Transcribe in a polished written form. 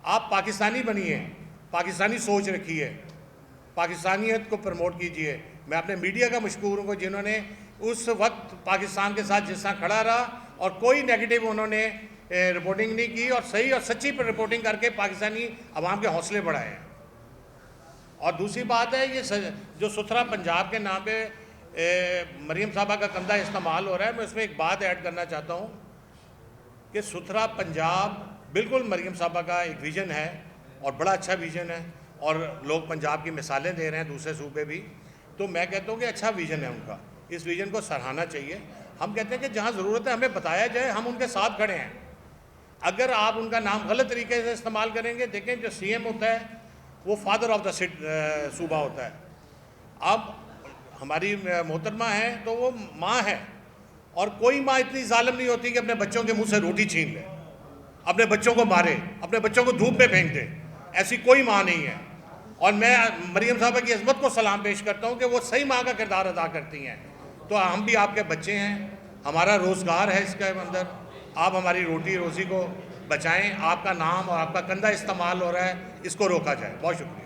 आप पाकिस्तानी बनिए, पाकिस्तानी सोच रखिए, पाकिस्तानियत को प्रमोट कीजिए। मैं अपने मीडिया का मशकूर हूँ जिन्होंने उस वक्त पाकिस्तान के साथ जिस तरह खड़ा रहा और कोई नेगेटिव उन्होंने रिपोर्टिंग नहीं की और सही और सच्ची पर रिपोर्टिंग करके पाकिस्तानी अवाम के हौसले बढ़ाए हैं। और दूसरी बात है, ये जो सुथरा पंजाब के नाम पे मरीम साहबा का कंधा इस्तेमाल हो रहा है, मैं उसमें एक बात ऐड करना चाहता हूँ कि सुथरा पंजाब बिल्कुल मरीम साहबा का एक विज़न है और बड़ा अच्छा विज़न है और लोग पंजाब की मिसालें दे रहे हैं दूसरे सूबे भी। तो मैं कहता हूँ कि अच्छा विज़न है उनका, इस विज़न को सराहना चाहिए। हम कहते हैं कि जहाँ ज़रूरत है हमें बताया जाए, हम उनके साथ खड़े हैं। अगर आप उनका नाम गलत तरीके से इस्तेमाल करेंगे, देखें जो CM होता है वो फादर ऑफ द सूबा होता है। अब हमारी मोहतरमा है तो वो माँ है, और कोई माँ इतनी जालिम नहीं होती कि अपने बच्चों के मुंह से रोटी छीन ले, अपने बच्चों को मारे, अपने बच्चों को धूप में फेंक दे। ऐसी कोई माँ नहीं है। और मैं मरीम साहबा की अज़मत को सलाम पेश करता हूँ कि वो सही माँ का किरदार अदा करती हैं। तो हम भी आपके बच्चे हैं, हमारा रोज़गार है इसके अंदर, आप हमारी रोटी रोज़ी को बचाएं। आपका नाम और आपका कंधा इस्तेमाल हो रहा है, इसको रोका जाए। बहुत शुक्रिया।